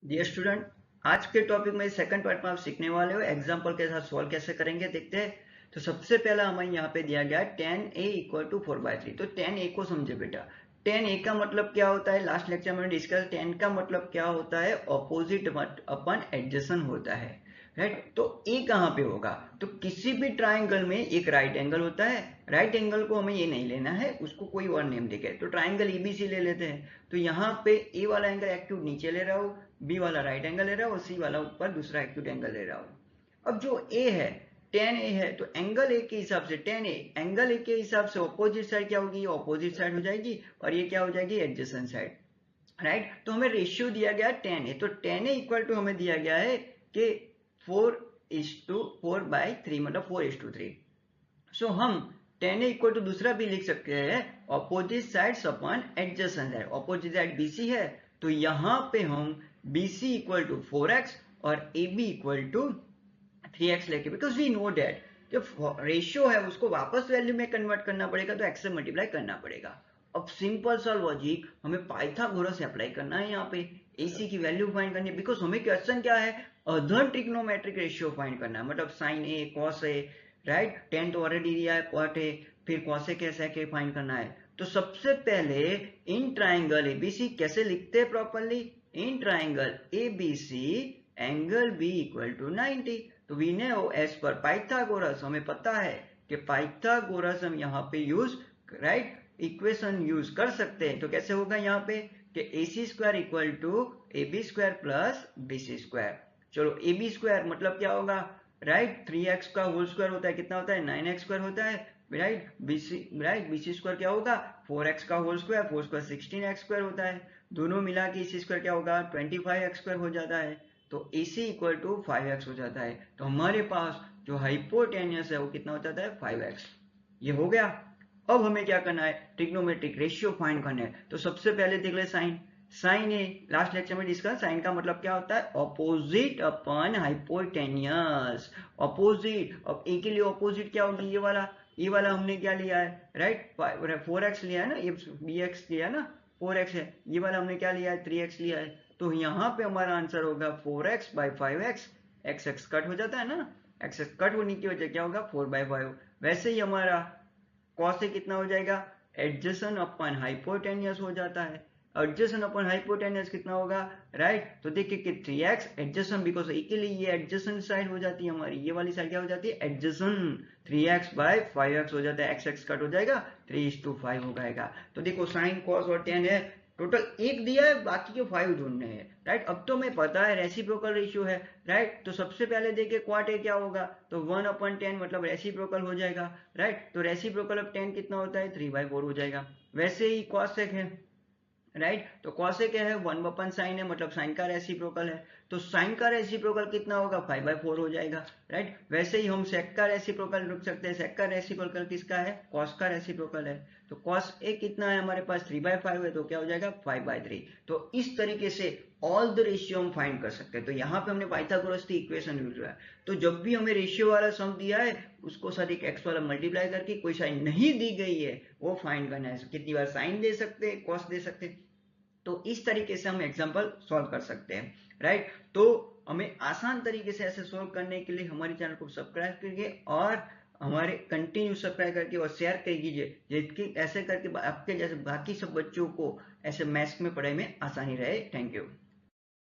Dear student, आज के topic में सेकंड पार्ट में आप सीखने वाले हो एग्जाम्पल के साथ सॉल्व कैसे करेंगे देखते हैं। तो सबसे पहला हमें यहाँ पे दिया गया 10a इक्वल टू 4/3। तो 10a को समझे बेटा। 10a का मतलब क्या होता है, लास्ट लेक्चर में डिस्कस। 10 का मतलब क्या होता है, ऑपोजिट अपन एडजेसन होता है, राइट। तो ए कहाँ पे होगा, तो किसी भी ट्राइंगल में एक राइट एंगल होता है। राइट एंगल को हमें ये नहीं लेना है, उसको कोई और नेम देके, तो ट्राइंगल एबीसी ले लेते हैं। तो यहाँ पे ए वाला एंगल एक्यूट नीचे ले रहा हूँ, बी वाला राइट एंगल ले रहा हूँ और सी वाला ऊपर दूसरा एक्यूट एंगल ले रहा हूँ। अब जो ए है 10a है, तो एंगल ए के हिसाब से 10a एंगल ए के हिसाब से ऑपोजिट साइड क्या होगी, ये ऑपोजिट साइड हो जाएगी और ये क्या हो जाएगी, एडजेसेंट साइड, राइट। तो हमें रेशियो दिया गया 10a, तो 10a इक्वल टू हमें दिया गया है कि 4:4/3 मतलब 4:3। सो हम 10a इक्वल टू दूसरा भी लिख सकते हैं, opposite sides upon adjacent side. Opposite side BC है, तो यहाँ पे हम BC इक्वल टू 4x और AB इक्वल टू 3x लेके, बिकॉज वी नो डेट जो रेशियो है उसको वापस वैल्यू में कन्वर्ट करना पड़ेगा, तो x से मल्टीप्लाई करना पड़ेगा। अब सिंपल सा लॉजिक हमें पाइथागोरस से अप्लाई करना है, यहाँ पे AC की वैल्यू फाइंड करनी है, बिकॉज हमें क्वेश्चन क्या है, अदर ट्रिग्नोमेट्रिक रेशियो फाइंड करना है, मतलब sign A cos A, right. Ten तो ऑलरेडी दिया है, कॉट ए, फिर कॉसेक ए सेक ए फाइंड करना है। तो सबसे पहले इन ट्राइंगल एबीसी कैसे लिखते हैं properly, in triangle ABC angle B equal to 90। तो we know as per Pythagoras, हमें पता है कि पाइथागोरस हम यहाँ पे यूज, राइट, इक्वेशन यूज कर सकते हैं। तो कैसे होगा यहाँ पे कि AC² equal to AB² plus BC²। चलो AB² मतलब क्या होगा, राइट, 3x का होल स्क्वायर होता है, कितना होता है, 9x² होता है, राइट। BC² क्या होगा, 4x का होल स्क्वायर, 4² 16x² होता है, दोनों मिला के AC² क्या होगा, 25x² हो जाता है। तो AC इक्वल टू 5x हो जाता है। तो हमारे पास जो हाइपोटेन्यूस है वो कितना हो जाता है, 5x। ये हो गया। अब हमें क्या करना है, ट्रिग्नोमेट्रिक रेशियो फाइंड करना है। तो सबसे पहले देख ले साइन। साइन ए लास्ट लेक्चर में डिस्कस, साइन का मतलब क्या होता है, ऑपोजिट अपन हाइपोटेन्यूस। ऑपोजिट, अब ए के लिए ऑपोजिट क्या होगी, ये वाला। ये वाला हमने क्या लिया है, राइट, 4x लिया है ना, ये bx लिया है ना, 4x है। ये वाला हमने क्या लिया है, 3x लिया है। तो यहाँ पे हमारा आंसर होगा 4x/5x। x कट हो जाता है ना, x कट होने की वजह क्या होगा, 4/5। वैसे ही हमारा कॉस से कितना हो जाएगा, एडजेसेंट अपन हाइपोटेन्यूस हो जाता है। एडजेसेंट अपन हाइपोटेन्यूस कितना होगा, राइट। तो देखिए कि 3x एडजेसेंट, बिकॉज ए के लिए ये एडजेसेंट साइड हो जाती है हमारी, ये वाली साइड क्या हो जाती है, एडजेसेंट। 3x/5x हो जाता है, x कट हो जाएगा, 3:5 हो जाएगा। तो देखो साइन कॉस और टेन है, टोटल एक दिया है, बाकी के 5 ढूंढने हैं, राइट। अब तो हमें पता है रेसिप्रोकल रेशियो है, राइट। तो सबसे पहले देखिए क्वाट ए क्या होगा, तो 1/10 मतलब रेसिप्रोकल हो जाएगा, राइट। तो रेसिप्रोकल ऑफ 10 कितना होता है, 3/4 हो जाएगा। वैसे ही कॉसेक है, राइट। तो कॉसेक क्या है, 1/sin है, मतलब साइन का रेसिप्रोकल है। तो साइन का रेसिप्रोकल कितना होगा, 5/4 हो जाएगा, राइट। वैसे ही हम सेक का रेसिप्रोकल रुक सकते हैं, सेक का रेसिप्रोकल किसका है, कॉस का रेसिप्रोकल है। तो कॉस ए कितना है हमारे पास, 3/5 है, तो क्या हो जाएगा, 5/3। तो इस तरीके से ऑल द रेशियो हम फाइंड कर सकते हैं। तो यहाँ पे हमने पाइथागोरस की इक्वेशन यूज किया है। तो जब भी हमें रेशियो वाला सम दिया है, उसको साथ एक एक्स वाला मल्टीप्लाई करके, कोई साइन नहीं दी गई है वो फाइंड करना है। कितनी बार साइन दे सकते हैं, कॉस दे सकते हैं। तो इस तरीके से हम एग्जाम्पल सॉल्व कर सकते हैं, राइट। तो हमें आसान तरीके से ऐसे सॉल्व करने के लिए हमारे चैनल को सब्सक्राइब करिए और हमारे कंटिन्यू सब्सक्राइब करके और शेयर कर कीजिए, जिसकी ऐसे करके आपके जैसे बाकी सब बच्चों को ऐसे मैथ्स में पढ़ाई में आसानी रहे। Thank you.